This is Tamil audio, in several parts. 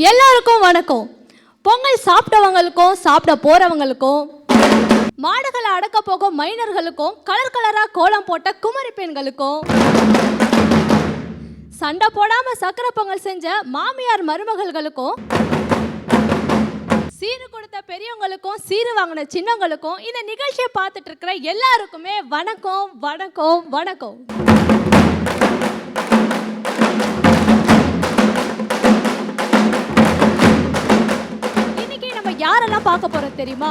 எல்லாருக்கும் வணக்கம். பொங்கல் சாப்பிட்டவங்களுக்கும் சாப்பிட போறவங்களுக்கும் மாடுகளை அடக்க போகும் மைனர்களுக்கும் கலர் கலரா கோலம் போட்ட குமரி பெண்களுக்கும் சண்டை போடாம சக்கரை பொங்கல் செஞ்ச மாமியார் மருமகள்களுக்கும் சீரு கொடுத்த பெரியவங்களுக்கும் சீரு வாங்கின சின்னவங்களுக்கும் இந்த நிகழ்ச்சியை பார்த்துட்டு இருக்கிற எல்லாருக்குமே வணக்கம் வணக்கம் வணக்கம். யாரெல்லாம் பார்க்க போறோம் தெரியுமா?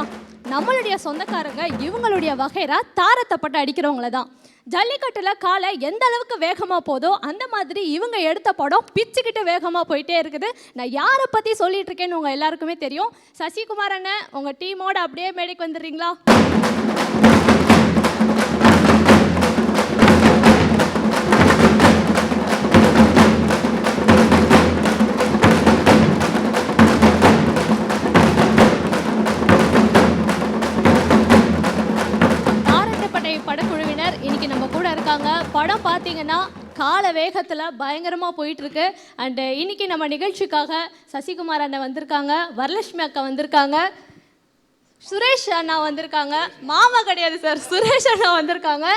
நம்மளுடைய சொந்தக்காரங்க இவங்களுடைய வகைரா தாரத்தப்பட்டு அடிக்கிறவங்கள தான். ஜல்லிக்கட்டுல காலை எந்த அளவுக்கு வேகமாக போதோ அந்த மாதிரி இவங்க எடுத்த படம் பிச்சுக்கிட்டு வேகமாக போயிட்டே இருக்குது. நான் யாரை பற்றி சொல்லிட்டு இருக்கேன்னு உங்கள் எல்லாருக்குமே தெரியும். சசிகுமார் அண்ணன், உங்கள் டீமோட அப்படியே மேடைக்கு வந்துடுறீங்களா? படக்குழுவினர் இன்னைக்கு நம்ம கூட இருக்காங்க. படம் பார்த்தீங்கன்னா கால வேகத்தில் பயங்கரமாக போயிட்டுருக்கு. அண்டு இன்னைக்கு நம்ம நிகழ்ச்சிக்காக சசிகுமார் அண்ணன் வந்திருக்காங்க, வரலட்சுமி அக்கா வந்திருக்காங்க, சுரேஷ் அண்ணா வந்திருக்காங்க, மாமா கிடையாது சார், சுரேஷ் அண்ணா வந்திருக்காங்க,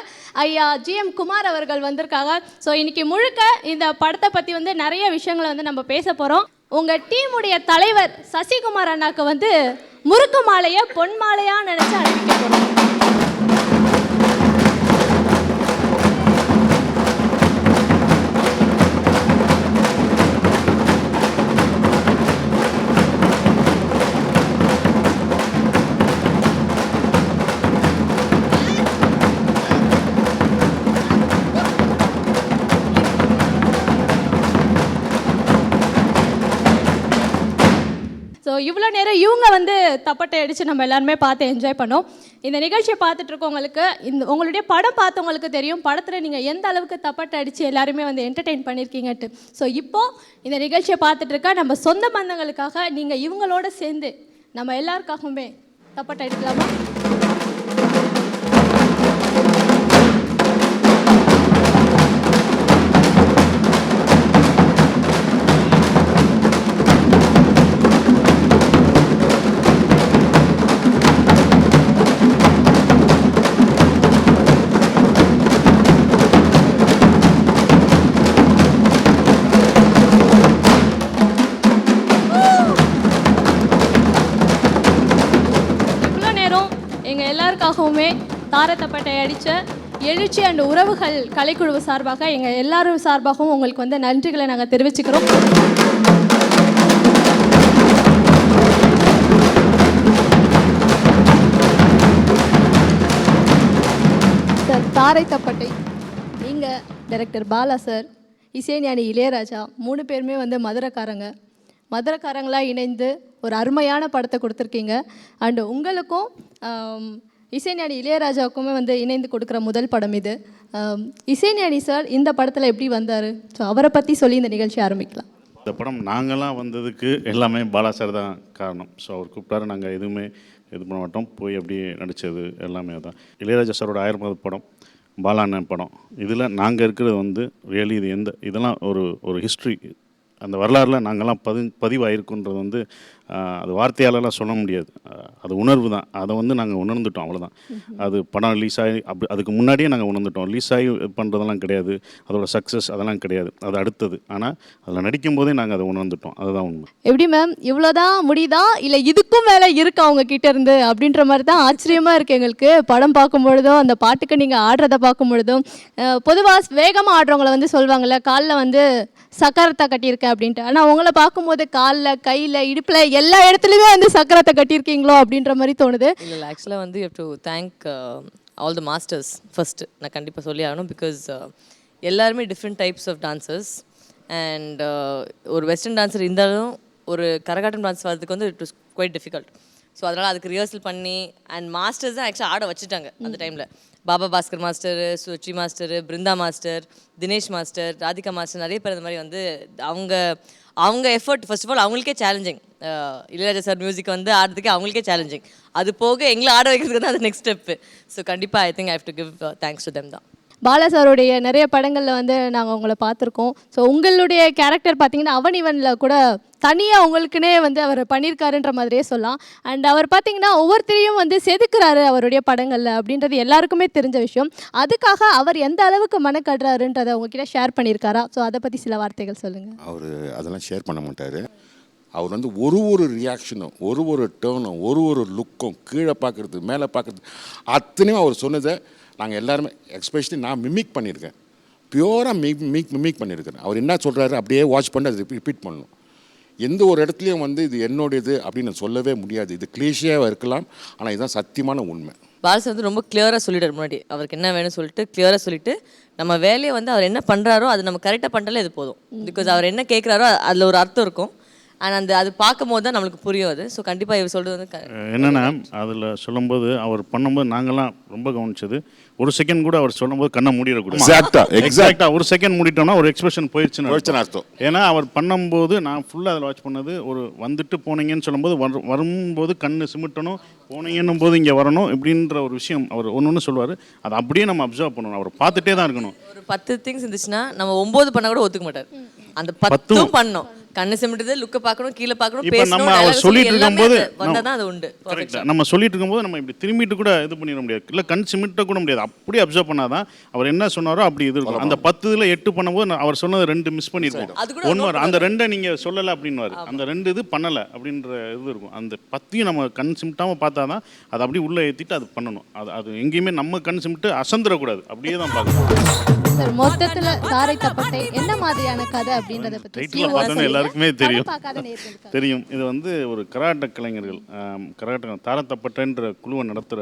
ஐயா ஜிஎம் குமார் அவர்கள் வந்திருக்காங்க. ஸோ இன்னைக்கு முழுக்க இந்த படத்தை பற்றி நிறைய விஷயங்களை நம்ம பேச போகிறோம். உங்கள் டீமுடைய தலைவர் சசிகுமார் அண்ணாக்கு முறுக்கு மாலையை பொன் மாலையாக நினச்சி அறிவிக்க போகிறோம். ஸோ இவ்வளோ நேரம் இவங்க தப்பட்டை அடித்து நம்ம எல்லாருமே பார்த்து என்ஜாய் பண்ணோம். இந்த நிகழ்ச்சியை பார்த்துட்டு இருக்கவங்களுக்கு உங்களுடைய படம் பார்த்தவங்களுக்கு தெரியும் படத்தில் நீங்கள் எந்த அளவுக்கு தப்பட்டை அடித்து எல்லாருமே என்டர்டெயின் பண்ணியிருக்கீங்கன்ட்டு. ஸோ இப்போது இந்த நிகழ்ச்சியை பார்த்துட்டு இருக்க நம்ம சொந்த பந்தங்களுக்காக நீங்கள் இவங்களோட சேர்ந்து நம்ம எல்லாருக்காகவுமே தப்பட்டை அடிக்கலாமா? எல்லாருக்காகவுமே தாரத்தப்பட்டை அடித்த எழுச்சி அண்ட் உறவுகள் கலைக்குழு சார்பாக எங்கள் எல்லாரும் சார்பாகவும் உங்களுக்கு நன்றிகளை நாங்கள் தெரிவிச்சுக்கிறோம். சார், தாரைத்தப்பட்டை நீங்கள் டைரக்டர் பாலா சார், இசைஞானி இளையராஜா 3 பேருமே மதுரக்காரங்களாக இணைந்து ஒரு அருமையான படத்தை கொடுத்துருக்கீங்க. அண்டு உங்களுக்கும் இசைஞானி இளையராஜாவுக்குமே இணைந்து கொடுக்குற முதல் படம் இது. இசைஞானி சார் இந்த படத்தில் எப்படி வந்தார்? ஸோ அவரை பற்றி சொல்லி இந்த நிகழ்ச்சி ஆரம்பிக்கலாம். இந்த படம் நாங்களாம் வந்ததுக்கு எல்லாமே பாலா சார் தான் காரணம். ஸோ அவர் கூப்பிட்டாரு, நாங்கள் எதுவுமே இது பண்ண மாட்டோம், போய் அப்படியே நடித்தது எல்லாமே தான். இளையராஜா சாரோட 1000வது படம், பாலா அண்ணன் படம். இதில் நாங்கள் இருக்கிறது ரியலி இது இதெல்லாம் ஒரு ஹிஸ்ட்ரி. அந்த வரலாறில் நாங்கள்லாம் பதிவாயிருக்குன்றது அது வார்த்தையாலலாம் சொல்ல முடியாது. அது உணர்வு தான். அதை நாங்கள் உணர்ந்துட்டோம், அவ்வளோதான். அது படம் ரிலீஸ் ஆகி அதுக்கு முன்னாடியே நாங்கள் உணர்ந்துட்டோம். ரிலீஸ் ஆகி பண்ணுறதெல்லாம் கிடையாது, அதோட சக்ஸஸ் அதெல்லாம் கிடையாது, அது அடுத்தது. ஆனால் அதில் நடிக்கும் போதே நாங்கள் அதை உணர்ந்துட்டோம். அதுதான் உண்மை. எப்படி மேம் இவ்வளோதான் முடியுதா இல்லை இதுக்கும் மேலே இருக்கா அவங்க கிட்ட இருந்து அப்படின்ற மாதிரி தான் ஆச்சரியமாக இருக்குது எங்களுக்கு. படம் பார்க்கும் பொழுதும் அந்த பாட்டுக்கு நீங்கள் ஆடுறதை பார்க்கும் பொழுதும் பொதுவாக வேகமாக ஆடுறவங்கள சொல்லுவாங்கள்ல, காலில் சக்கரத்தை கட்டியிருக்கேன் அப்படின்ட்டு. ஆனால் உங்களை பார்க்கும்போது காலில், கையில், இடுப்பில் எல்லா இடத்துலையுமே சக்கரத்தை கட்டியிருக்கீங்களோ அப்படின்ற மாதிரி தோணுது. இல்லை, ஆக்சுவலாக you have to thank all the masters first. நான் கண்டிப்பாக சொல்லி ஆகணும். பிகாஸ் எல்லாருமே different types of dancers. And ஒரு வெஸ்டர்ன் டான்ஸர் இருந்தாலும் ஒரு கரகாட்டம் டான்ஸ் வரதுக்கு it was quite difficult. So அதனால் அதுக்கு ரிஹர்சல் பண்ணி அண்ட் மாஸ்டர்ஸ் தான் ஆக்சுவலாக ஆட வச்சுட்டாங்க அந்த டைமில். Baba Bhaskar master, Suchi master, Brinda master, Dinesh master, Radhika master, நிறைய பேர் இந்த மாதிரி அவங்க எஃபர்ட் ஃபர்ஸ்ட் ஆஃப் ஆல் அவங்களுக்கே சேலஞ்சிங். இளையராஜா சார் மியூசிக் ஆடுறதுக்கே அவங்களுக்கே சேலஞ்சிங். அது போக எங்களை ஆட வைக்கிறதுக்கு தான் அது நெக்ஸ்ட் ஸ்டெப்பு. ஸோ கண்டிப்பாக I think I have to give thanks to them தான். பாலா சாருடைய நிறைய படங்களில் வந்து நாங்கள் உங்களை பார்த்துருக்கோம். ஸோ உங்களுடைய கேரக்டர் பார்த்தீங்கன்னா அவன் இவனில் கூட தனியாக உங்களுக்குன்னே வந்து அவர் பண்ணியிருக்காருன்ற மாதிரியே சொல்லலாம். அண்ட் அவர் பார்த்தீங்கன்னா ஒவ்வொருத்தரையும் வந்து செதுக்குறாரு அவருடைய படங்களில் அப்படின்றது எல்லாருக்குமே தெரிஞ்ச விஷயம். அதுக்காக அவர் எந்த அளவுக்கு மனக்கடுறாருன்றதை உங்ககிட்ட ஷேர் பண்ணியிருக்காரா? ஸோ அதை பற்றி சில வார்த்தைகள் சொல்லுங்கள். அவர் அதெல்லாம் ஷேர் பண்ண மாட்டார். அவர் வந்து ஒரு ரியாக்ஷனும் ஒரு டேர்னும் ஒரு லுக்கும் கீழே பார்க்குறது மேலே பார்க்குறது அத்தனையும் அவர் சொன்னதை நாங்கள் எல்லாருமே எஸ்பெஷலி நான் மிமிக் பண்ணியிருக்கேன். பியூராக மிமிக் பண்ணியிருக்கேன். அவர் என்ன சொல்கிறாரு அப்படியே வாட்ச் பண்ணி அதை ரிப்பீட் பண்ணணும். எந்த ஒரு இடத்துலையும் வந்து இது என்னுடையது அப்படின்னு சொல்லவே முடியாது. இது கிளீஷியாக இருக்கலாம், ஆனால் இதுதான் சத்தியமான உண்மை. பாலா வந்து ரொம்ப கிளியராக சொல்லிட்டார். முன்னாடி அவருக்கு என்ன வேணும்னு சொல்லிட்டு கிளியராக சொல்லிட்டு நம்ம வேலையை வந்து அவர் என்ன பண்ணுறாரோ அது நம்ம கரெக்டாக பண்ணிட்டாலே இது போதும். பிகாஸ் அவர் என்ன கேட்குறாரோ அதில் ஒரு அர்த்தம் இருக்கும். அண்ட் அது பார்க்கும் போது தான் நம்மளுக்கு புரியும் அது. ஸோ கண்டிப்பாக இவர் சொல்கிறது வந்து என்னென்னா அதில் சொல்லும்போது அவர் பண்ணும்போது நாங்கள்லாம் ரொம்ப கவனிச்சது, ஒரு செகண்ட் கூட அவர் சொல்லும்போது கண்ணை மூடிடக்கூடாது. எக்ஸாக்டாக ஒரு செகண்ட் மூடிட்டோம்னா ஒரு எக்ஸ்பிரஷன் போயிடுச்சுன்னு அர்த்தம். ஏன்னா அவர் பண்ணும்போது நான் ஃபுல்லாக அதில் வாட்ச் பண்ணது, ஒரு வந்துட்டு போனீங்கன்னு சொல்லும்போது வரும்போது கண்ணு சிமிட்டணும், போனீங்கன்னும் போது இங்கே வரணும் இப்படின்ற ஒரு விஷயம் அவர் ஒன்று சொல்லுவார். அதை அப்படியே நம்ம அப்சர்வ் பண்ணணும். அவர் பார்த்துட்டே தான் இருக்கணும். ஒரு 10 திங்ஸ் இருந்துச்சுன்னா நம்ம 9 பண்ண கூட ஒத்துக்க மாட்டார். அந்த 10ம் பண்ணணும். கண்ணு சிமிட்டுது, லுக்க பார்க்கணும், கீழே பார்க்கணும், பேசணும். நம்ம அவர் சொல்லிட்டு இருக்கும்போது வந்தாதான் அது உண்டு. நம்ம சொல்லிட்டு இருக்கும்போது நம்ம இப்படி திரும்பிட்டு கூட இது பண்ணிட முடியாது, இல்லை கண் சிமிட்ட கூட முடியாது. அப்படியே அப்சர்வ் பண்ணாதான் அவர் என்ன சொன்னாரோ அப்படி இது இருக்கும். அந்த 10 8 பண்ணும்போது அவர் சொன்னது 2 மிஸ் பண்ணியிருக்கோம். ஒன்று அந்த 2 நீங்கள் சொல்லலை அப்படின்னு அந்த 2 இது பண்ணலை அப்படின்ற இது இருக்கும். அந்த 10 நம்ம கண் சிமிட்டாமல் பார்த்தாதான் அதை அப்படியே உள்ளே ஏற்றிட்டு அது பண்ணணும். அது எங்கேயுமே நம்ம கண் சிமிட்டு அசந்துடக்கூடாது, அப்படியே தான் பார்க்கணும். சார் மொத்தத்தில் தாரை தப்பட்டை என்ன மாதிரியான கதை அப்படின்றத பற்றி எல்லாருக்குமே தெரியும். இது வந்து ஒரு கராட்ட கலைஞர்கள் கராட்ட தாரத்தப்பட்டன்ற குழுவை நடத்துகிற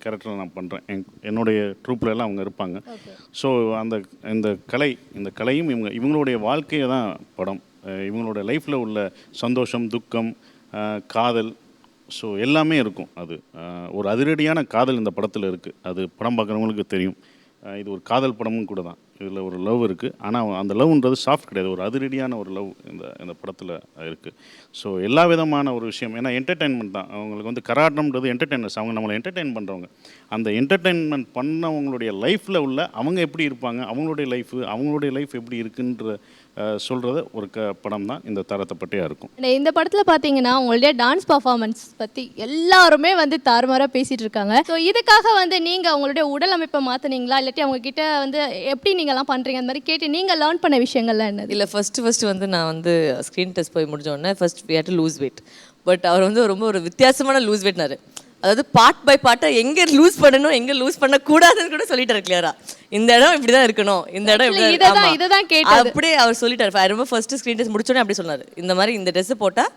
கேரக்டரை நான் பண்ணுறேன். என்னுடைய ட்ரூப்பில் எல்லாம் அவங்க இருப்பாங்க. ஸோ இந்த கலையும் இவங்களுடைய வாழ்க்கையை தான் படம். இவங்களோட லைஃப்பில் உள்ள சந்தோஷம், துக்கம், காதல், ஸோ எல்லாமே இருக்கும். அது ஒரு அதிரடியான காதல் இந்த படத்தில் இருக்குது. அது படம் பார்க்குறவங்களுக்கு தெரியும். இது ஒரு காதல் படமும் கூட தான். இதில் ஒரு லவ் இருக்குது, ஆனால் அந்த லவ்ன்றது சாஃப்ட் கிடையாது, ஒரு அதிரடியான ஒரு லவ் இந்த படத்தில் இருக்குது. ஸோ எல்லா விதமான ஒரு விஷயம், ஏன்னா என்டர்டெயின்மெண்ட் தான். அவங்களுக்கு வந்து கராட்டம்ன்றது என்டர்டெயினர்ஸ், அவங்க நம்மளை என்டர்டெயின் பண்ணுறவங்க. அந்த என்டர்டெயின்மெண்ட் பண்ணவங்களுடைய லைஃப்பில் உள்ள அவங்க எப்படி இருப்பாங்க, அவங்களுடைய லைஃப் எப்படி இருக்குன்ற சொல்கிறது ஒரு படம் தான் இந்த தாரத்தப்பட்டையாக இருக்கும். இந்த படத்தில் பார்த்தீங்கன்னா உங்களுடைய டான்ஸ் பர்ஃபார்மன்ஸ் பற்றி எல்லாருமே வந்து தாறுமாறாக பேசிகிட்டு இருக்காங்க. ஸோ இதுக்காக வந்து நீங்கள் உங்களுடைய உடல் அமைப்பை மாற்றினீங்களா, இல்லாட்டி அவங்க கிட்ட வந்து எப்படி நீங்கள்லாம் பண்ணுறீங்க அந்த மாதிரி கேட்டு நீங்கள் லேர்ன் பண்ண விஷயங்கள்லாம் என்ன? இல்லை, ஃபஸ்ட்டு வந்து நான் வந்து ஸ்க்ரீன் டெஸ்ட் போய் முடிஞ்ச உடனே first we had to lose weight. But அவர் வந்து ரொம்ப ஒரு வித்தியாசமான லூஸ் வெயிட்னாரு. அதாவது பார்ட் பை பார்ட்டாக எங்கே லூஸ் பண்ணணும், எங்கே லூஸ் பண்ணக்கூடாதுன்னு கூட சொல்லிட்டாரு கிளியரா. இந்த இடம் இப்படி தான் இருக்கணும், இந்த இடம் இப்படி அப்படியே அவர் சொல்லிட்டாரு. ஐ ரொம்ப ஃபர்ஸ்ட் ஸ்க்ரீன் டெஸ்ட் முடிச்சோடனே அப்படி சொன்னார், இந்த மாதிரி இந்த ட்ரெஸ்ஸு போட்டால்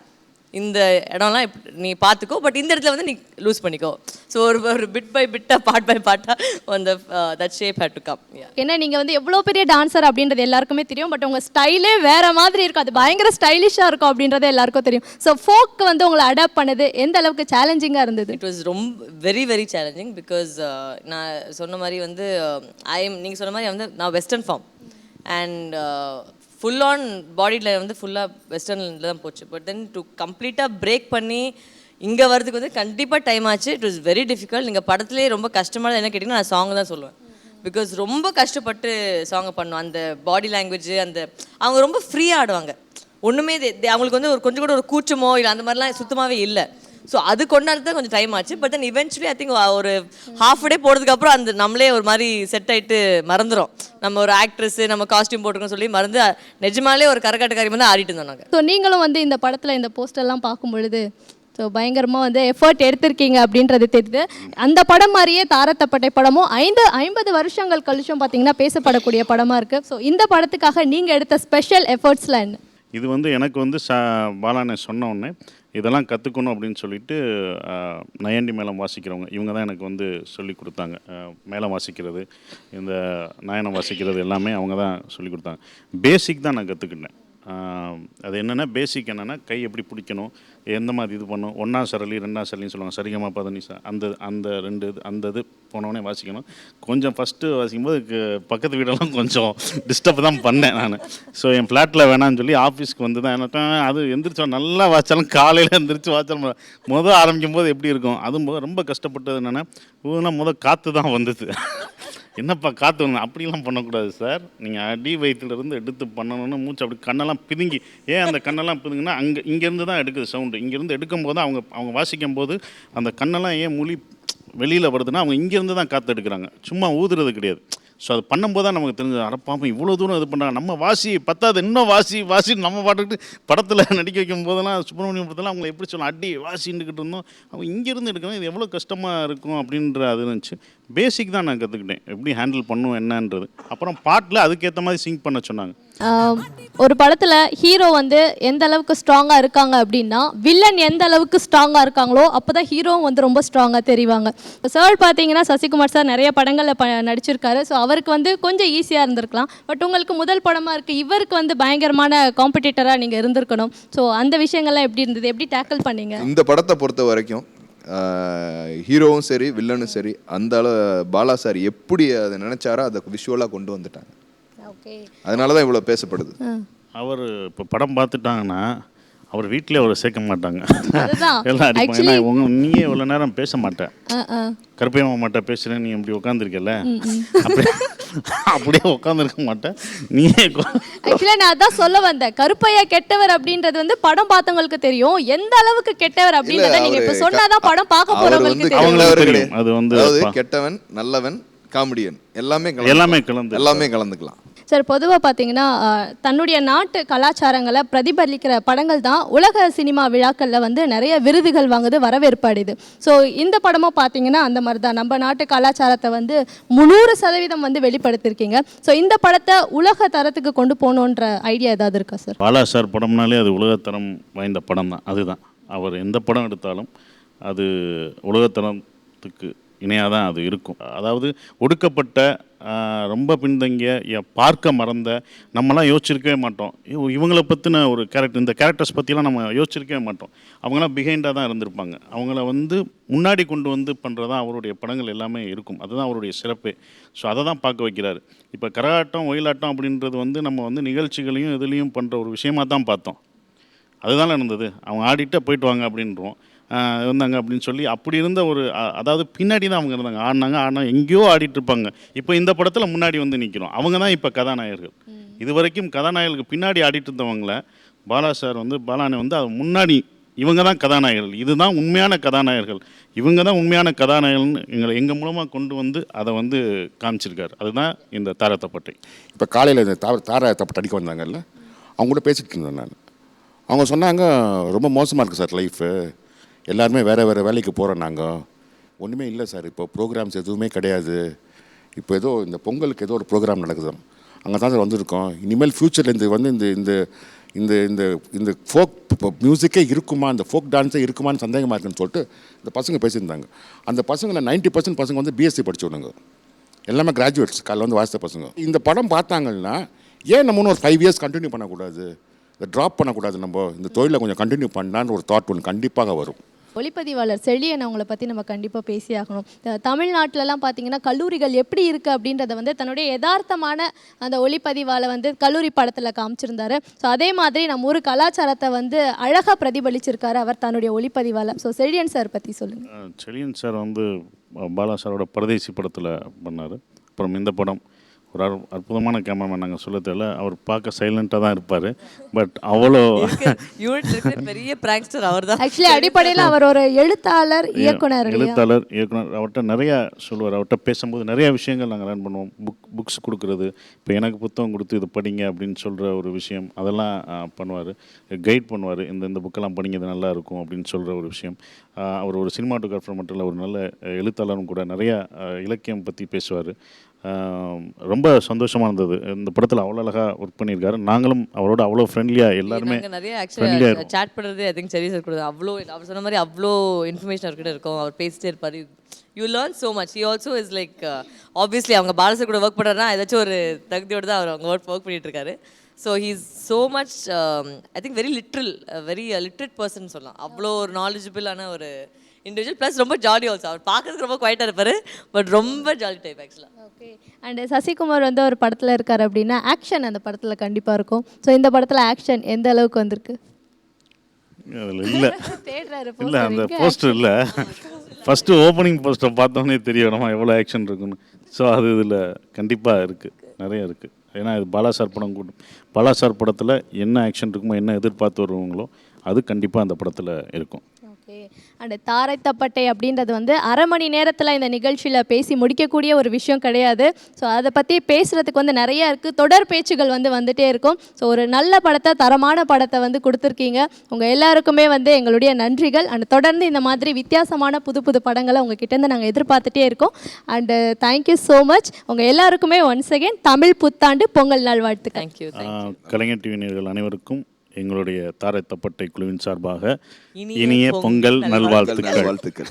இந்த இடம்லாம் நீ பார்த்துக்கோ, பட் இந்த இடத்துல வந்து நீ லூஸ் பண்ணிக்கோ. ஸோ ஒரு பிட் பை பிட்டாக பார்ட் பை பார்ட்டாக அந்த that shape had to come. ஏன்னா நீங்கள் வந்து எவ்வளோ பெரிய டான்ஸர் அப்படின்றது எல்லாருக்குமே தெரியும், பட் உங்கள் ஸ்டைலே வேறு மாதிரி இருக்கும், அது பயங்கர ஸ்டைலிஷாக இருக்கும் அப்படின்றது எல்லாருக்கும் தெரியும். ஸோ ஃபோக் வந்து உங்களை அடாப்ட் பண்ணது எந்த அளவுக்கு சேலஞ்சிங்காக இருந்தது? இட் வாஸ் ரொம்ப வெரி சேலஞ்சிங். பிகாஸ் நான் சொன்ன மாதிரி வந்து நீங்கள் சொன்ன மாதிரி வந்து நான் western form and full on பாடியில் வந்து ஃபுல்லாக வெஸ்டர்னில் தான் போச்சு. பட் தென் டு கம்ப்ளீட்டாக பிரேக் பண்ணி இங்கே வரதுக்கு வந்து கண்டிப்பாக டைம் ஆச்சு. It was very difficult. நீங்கள் படத்துலேயே ரொம்ப கஷ்டமானது என்ன கேட்டிங்கன்னா நான் சாங் தான் சொல்லுவேன். பிகாஸ் ரொம்ப கஷ்டப்பட்டு சாங்கை பண்ணோம். அந்த பாடி லாங்குவேஜ், அவங்க ரொம்ப ஃப்ரீயாக ஆடுவாங்க. ஒன்றுமே அவங்களுக்கு வந்து ஒரு கொஞ்சம் கூட ஒரு கூச்சமோ இல்லை அந்த மாதிரிலாம் சுத்தமாகவே இல்லை. ஸோ அது கொண்டாடுறது கொஞ்சம் டைம் ஆச்சு. But then eventually I think ஒரு ஹாஃப் டே போகிறதுக்கப்புறம் அந்த நம்மளே ஒரு மாதிரி செட் ஆகிட்டு மறந்துடும். நம்ம ஒரு ஆக்ட்ரஸ் நம்ம காஸ்டியூம் போட்டுக்கணும் சொல்லி மறந்து நிஜமாலே ஒரு கரகாட்டக்காரி வந்து ஆடிட்டு இருந்தோம் நாங்கள். ஸோ நீங்களும் வந்து இந்த படத்தில் இந்த போஸ்டர்லாம் பார்க்கும் பொழுது ஸோ பயங்கரமாக வந்து எஃபர்ட் எடுத்திருக்கீங்க அப்படின்றது தெரியுது. அந்த படம் மாதிரியே தாரத்தப்பட்டை படமும் 50 வருஷங்கள் கழிச்சும் பார்த்தீங்கன்னா பேசப்படக்கூடிய படமாக இருக்குது. ஸோ இந்த படத்துக்காக நீங்கள் எடுத்த ஸ்பெஷல் எஃபர்ட்ஸ்லாம் என்ன? இது வந்து எனக்கு வந்து பாலானை சொன்ன உடனே இதெல்லாம் கற்றுக்கணும் அப்படின்னு சொல்லிட்டு நயண்டி மேளம் வாசிக்கிறவங்க இவங்க தான் எனக்கு வந்து சொல்லி கொடுத்தாங்க. மேளம் வாசிக்கிறது, இந்த நயனம் வாசிக்கிறது எல்லாமே அவங்க தான் சொல்லி கொடுத்தாங்க. பேசிக் தான் நான் கற்றுக்கிட்டேன். அது என்னென்னா பேசிக் என்னென்னா கை எப்படி பிடிக்கணும், எந்த மாதிரி இது பண்ணும், 1ஆம் சரளி 2ஆம் சரளின்னு சொல்லுவாங்க, சரிகமா பதனிசா, அந்த 2 இது போனோடனே வாசிக்கணும். கொஞ்சம் ஃபஸ்ட்டு வாசிக்கும்போது பக்கத்து வீடெல்லாம் கொஞ்சம் டிஸ்டர்ப் தான் பண்ணேன் நான். ஸோ என் ஃப்ளாட்டில் வேணான்னு சொல்லி ஆஃபீஸ்க்கு வந்து தான் எனக்கு அது எந்திரிச்சோம் நல்லா வாய்ச்சாலும் காலையில் எந்திரிச்சு வாய்ச்சாலும் ஆரம்பிக்கும் போது எப்படி இருக்கும், அதுவும் ரொம்ப கஷ்டப்பட்டது என்னென்னா காற்று தான் வந்தது. என்னப்பா காற்று வந்து அப்படிலாம் பண்ணக்கூடாது சார், நீங்கள் அடி வயிற்றுலேருந்து எடுத்து பண்ணணும்னு மூச்சு அப்படி கண்ணெல்லாம் பிதுங்கி, ஏன் அந்த கண்ணெல்லாம் பிதுங்குன்னா இங்கேருந்து தான் எடுக்குது சவுண்டு, இங்கேருந்து எடுக்கும் போது அவங்க வாசிக்கும் போது அந்த கண்ணெல்லாம் ஏன் மொழி வெளியில் வருதுன்னா அவங்க இங்கேருந்து தான் காற்று எடுக்கிறாங்க, சும்மா ஊதுறது கிடையாது. ஸோ அது பண்ணும்போது தான் நமக்கு தெரிஞ்சது, அடப்பாப்பா இவ்வளோ தூரம் இது பண்ணுறாங்க, நம்ம வாசி பத்தாது இன்னும் வாசின்னு நம்ம பாட்டுக்கிட்டு படத்தில் நடிக்க வைக்கும் போதெல்லாம் சுப்பிரமணியம் படத்தில் அவங்களை எப்படி சொல்லலாம் அடி வாசின்னுக்கிட்டு இருந்தோம், அவங்க இங்கேருந்து எடுக்கணும், இது எவ்வளோ கஷ்டமாக இருக்கும் அப்படின்ற அது இருந்துச்சு. பேசிக் தான் நான் கற்றுக்கிட்டேன் எப்படி ஹேண்டில் பண்ணுவோம் என்னன்றது. அப்புறம் பாட்டில் அதுக்கேற்ற மாதிரி சிங்க் பண்ண சொன்னாங்க. ஒரு படத்தில் ஹீரோ வந்து எந்த அளவுக்கு ஸ்ட்ராங்காக இருக்காங்க அப்படின்னா வில்லன் எந்த அளவுக்கு ஸ்ட்ராங்காக இருக்காங்களோ அப்போ தான் ஹீரோவும் வந்து ரொம்ப ஸ்ட்ராங்காக தெரிவாங்க. சார் பார்த்தீங்கன்னா சசிகுமார் சார் நிறைய படங்களில் நடிச்சிருக்காரு. ஸோ அவருக்கு வந்து கொஞ்சம் ஈஸியாக இருந்திருக்கலாம். பட் உங்களுக்கு முதல் படமாக இருக்குது, இவருக்கு வந்து பயங்கரமான காம்படிட்டராக நீங்கள் இருந்திருக்கணும். ஸோ அந்த விஷயங்கள்லாம் எப்படி இருந்தது, எப்படி டேக்கிள் பண்ணீங்க? இந்த படத்தை பொறுத்த வரைக்கும் ஹீரோவும் சரி வில்லனும் சரி அந்த அளவு பாலா சார் எப்படி அதை நினைச்சாரோ அதை விஷுவலாக கொண்டு வந்துட்டாங்க. அதனால தான் இவ்வளோ பேசப்படுது. அவர் இப்போ படம் பார்த்துட்டாங்கன்னா அவர் வீட்டிலே அவரை சேர்க்க மாட்டாங்க, அதுதான் எல்லாம் அடிப்பாங்க. ஏன்னா நீயே இவ்வளோ நேரம் பேச மாட்டேன், கருப்பையம்மா மாட்டேன் பேசுகிறேன், நீ இப்படி உட்காந்துருக்கல, அப்படியே உட்காந்துருக்க மாட்டேன் நீயே. ஆக்சுவலாக நான் அதான் சொல்ல வந்தேன், கருப்பையா கெட்டவர் அப்படின்றது வந்து படம் பார்த்தவங்களுக்கு தெரியும், எந்த அளவுக்கு கெட்டவர் அப்படின்றத நீங்க இப்ப சொன்னாதான் படம் பார்க்க போறவங்களுக்கு தெரியும். அது வந்து கெட்டவன் நல்லவன் காமெடியன் எல்லாமே கலந்துக்கலாம். சார் பொதுவாக பார்த்தீங்கன்னா தன்னுடைய நாட்டு கலாச்சாரங்களை பிரதிபலிக்கிற படங்கள் தான் உலக சினிமா விழாக்களில் வந்து நிறைய விருதுகள் வாங்குது, வரவேற்பு அடையுது. ஸோ இந்த படமும் பார்த்தீங்கன்னா அந்த மாதிரி தான் நம்ம நாட்டு கலாச்சாரத்தை வந்து 100% வந்து வெளிப்படுத்திருக்கீங்க. ஸோ இந்த படத்தை உலக தரத்துக்கு கொண்டு போகணுன்ற ஐடியா ஏதாவது இருக்கா சார்? பாலா சார் படம்னாலே அது உலகத்தரம் வாய்ந்த படம் தான். அதுதான் அவர் எந்த படம் எடுத்தாலும் அது உலகத்தரத்துக்கு இணையாக தான் அது இருக்கும். அதாவது ஒடுக்கப்பட்ட ரொம்ப பின்தங்கிய பார்க்க மறந்த நம்மளாம் யோசிச்சிருக்கவே மாட்டோம், இவங்கள பற்றின ஒரு கேரக்டர், இந்த கேரக்டர்ஸ் பற்றிலாம் நம்ம யோசிச்சிருக்கவே மாட்டோம். அவங்களாம் பிஹைண்டாக தான் இருந்திருப்பாங்க. அவங்கள வந்து முன்னாடி கொண்டு வந்து பண்ணுறதான் அவருடைய படங்கள் எல்லாமே இருக்கும். அதுதான் அவருடைய சிறப்பே. ஸோ அதை தான் பார்க்க வைக்கிறாரு. இப்போ கரகாட்டம் ஒயிலாட்டம் அப்படின்றது வந்து நம்ம வந்து நிகழ்ச்சிகளையும் இதுலேயும் பண்ணுற ஒரு விஷயமாக தான் பார்த்தோம். அதுதான் இருந்தது. அவங்க ஆடிட்டு போயிட்டு வாங்க அப்படின்றோம் இருந்தாங்க அப்படின்னு சொல்லி அப்படி இருந்த ஒரு அதாவது பின்னாடி தான் அவங்க இருந்தாங்க, ஆடினாங்க எங்கேயோ ஆடிட்டு இருப்பாங்க. இப்போ இந்த படத்தில் முன்னாடி வந்து நிற்கிறோம், அவங்க தான் இப்போ கதாநாயகர்கள். இது வரைக்கும் கதாநாயகர்களுக்கு பின்னாடி ஆடிட்டு இருந்தவங்கள பாலா சார் வந்து பாலானை வந்து அது முன்னாடி இவங்க தான் கதாநாயகர்கள், இதுதான் உண்மையான கதாநாயகர்கள், இவங்க தான் உண்மையான கதாநாயகர்கள்னு எங்கள் மூலமாக கொண்டு வந்து அதை வந்து காமிச்சிருக்காரு. அதுதான் இந்த தார தப்பட்டை. இப்போ காலையில் இந்த தார தப்பட்டை அடிக்க வந்தாங்கல்ல, அவங்க கூட பேசிகிட்டு இருந்தேன் நான். அவங்க சொன்னாங்க ரொம்ப மோசமாக இருக்குது சார் லைஃபு, எல்லாருமே வேறு வேலைக்கு போகிறோம், நாங்கள் ஒன்றுமே இல்லை சார், இப்போ ப்ரோக்ராம்ஸ் எதுவுமே கிடையாது, இப்போ ஏதோ இந்த பொங்கலுக்கு ஏதோ ஒரு ப்ரோக்ராம் நடக்குது, அங்கே தான் சார் வந்திருக்கோம், இனிமேல் ஃப்யூச்சரில் இந்த வந்து இந்த இந்த இந்த இந்த இந்த ஃபோக் மியூசிக்கே இருக்குமா, இந்த ஃபோக் டான்ஸே இருக்குமான்னு சந்தேகமாக இருக்குன்னு சொல்லிட்டு இந்த பசங்க பேசியிருந்தாங்க. அந்த பசங்களை 90% பசங்க வந்து பிஎஸ்சி படிச்சவனுங்க, எல்லாமே கிராஜுவேட்ஸ், காலையில் வந்து வாசித்த பசங்க. இந்த படம் பார்த்தாங்கன்னா ஏன் நம்ம ஒரு 5 years கண்டினியூ பண்ணக்கூடாது, இதை ட்ராப் பண்ணக்கூடாது, நம்ம இந்த தொழிலை கொஞ்சம் கண்டினியூ பண்ணலான்னு ஒரு தாட் ஒன்று கண்டிப்பாக வரும். ஒளிப்பதிவாளர் செழியன் அவங்கள பற்றி நம்ம கண்டிப்பாக பேசி ஆகணும். தமிழ்நாட்டிலலாம் பார்த்தீங்கன்னா கல்லூரிகள் எப்படி இருக்குது அப்படின்றத வந்து தன்னுடைய யதார்த்தமான அந்த ஒளிப்பதிவால் வந்து கல்லூரி படத்தில் காமிச்சிருந்தாரு. ஸோ அதே மாதிரி நம்ம ஊர் கலாச்சாரத்தை வந்து அழகாக பிரதிபலிச்சிருக்காரு அவர் தன்னுடைய ஒளிப்பதிவால். ஸோ செழியன் சார் பற்றி சொல்லுங்கள். செழியன் சார் வந்து பாலா சாரோட பரதேசி படத்தில் பண்ணார். அப்புறம் இந்த படம் ஒரு அற்புதமான கேமராமேன், நாங்கள் சொல்ல தெரியல, அவர் பார்க்க சைலண்ட்டாக தான் இருப்பார், பட் அவ்வளோ பெரிய பிராங்க்ஸ்டர் அவர் தான். ஆக்சுவலி அடிப்படையில் அவர் ஒரு எழுத்தாளர் இயக்குனர். அவர்கிட்ட நிறையா சொல்லுவார். அவர்கிட்ட பேசும்போது நிறையா விஷயங்கள் நாங்கள் லேர்ன் பண்ணுவோம். புக்ஸ் கொடுக்குறது, இப்போ எனக்கு புத்தகம் கொடுத்து இது படிங்க அப்படின்னு சொல்கிற ஒரு விஷயம், அதெல்லாம் பண்ணுவார். கைட் பண்ணுவார், இந்த புக்கெல்லாம் படிங்க, இது நல்லா இருக்கும் அப்படின்னு சொல்கிற ஒரு விஷயம். அவர் ஒரு சினிமாட்டோகிராஃபர் மட்டும் இல்லை, ஒரு நல்ல எழுத்தாளரும் கூட. நிறையா இலக்கியம் பற்றி பேசுவார். ரொம்ப சந்தோஷமாக இருந்தது. இந்த படத்தில் அவ்வளோ அழகாக ஒர்க் பண்ணியிருக்காரு. நாங்களும் அவரோட அவ்வளோ ஃப்ரெண்ட்லியாக எல்லாருமே நிறைய ஆக்சுவலாக சேட் பண்ணுறது ஐ திங்க் சரி சார் கொடுது. அவ்வளோ அவர் சொன்ன மாதிரி அவ்வளோ இன்ஃபர்மேஷன் அவர்கிட்ட இருக்கும். அவர் பேசிட்டே இருப்பார். You learn so much. He also is like obviously அவங்க பாலசர் கூட ஒர்க் பண்ணுறாருன்னா ஏதாச்சும் ஒரு தகுதியோடு தான் அவர் அவங்க ஒர்க் பண்ணிட்டு இருக்காரு. So he's so much I think very literate person சொல்லலாம். அவ்வளோ ஒரு நாலேஜபிளான ஒரு இண்டிவிஜுவல். ப்ளஸ் ரொம்ப ஜாலி ஆல்சோ. அவர் பார்க்கறதுக்கு ரொம்ப குவைட்டாக இருப்பார், பட் ரொம்ப ஜாலி டைப் ஆக்சுவலாக. ஓகே. அண்ட் சசிகுமார் வந்து ஒரு படத்தில் இருக்கார் அப்படின்னா ஆக்ஷன் அந்த படத்தில் கண்டிப்பாக இருக்கும். ஸோ இந்த படத்தில் ஆக்ஷன் எந்த அளவுக்கு வந்திருக்கு? அதில் இல்லை, தேடுறாரு இல்லை அந்த போஸ்டர் இல்லை, ஃபஸ்ட்டு ஓப்பனிங் போஸ்ட்டை பார்த்தோன்னே தெரியும் நம்ம எவ்வளோ ஆக்ஷன் இருக்குன்னு. ஸோ அது இதில் கண்டிப்பாக இருக்குது, நிறைய இருக்குது. ஏன்னா இது பாலா சார் படம் கூட்டம். பாலா சார் படத்தில் என்ன ஆக்ஷன் இருக்குமோ, என்ன எதிர்பார்த்து வருவாங்களோ அது கண்டிப்பாக அந்த படத்தில் இருக்கும். ஓகே. அண்ட் தாரை தப்பட்டை அப்படின்றது வந்து அரை மணி நேரத்தில் இந்த நிகழ்ச்சியில் பேசி முடிக்கக்கூடிய ஒரு விஷயம் கிடையாது. ஸோ அதை பற்றி பேசுகிறதுக்கு வந்து நிறைய இருக்குது, தொடர் பேச்சுகள் வந்து வந்துகிட்டே இருக்கும். ஸோ ஒரு நல்ல படத்தை, தரமான படத்தை வந்து கொடுத்துருக்கீங்க. உங்கள் எல்லாருக்குமே வந்து எங்களுடைய நன்றிகள். அண்ட் தொடர்ந்து இந்த மாதிரி வித்தியாசமான புது புது படங்களை உங்ககிட்டேருந்து நாங்கள் எதிர்பார்த்துட்டே இருக்கோம். And thank you so much. உங்கள் எல்லாருக்குமே ஒன்ஸ் அகேன் தமிழ் புத்தாண்டு பொங்கல் நாள் வாழ்த்துக்கள். தேங்க்யூ. கலைஞர் டிவி நேயர்கள் அனைவருக்கும் எங்களுடைய தாரை தப்பட்டை குழுவின் சார்பாக இனிய பொங்கல் நல்வாழ்த்துக்கள். வாழ்த்துக்கள்.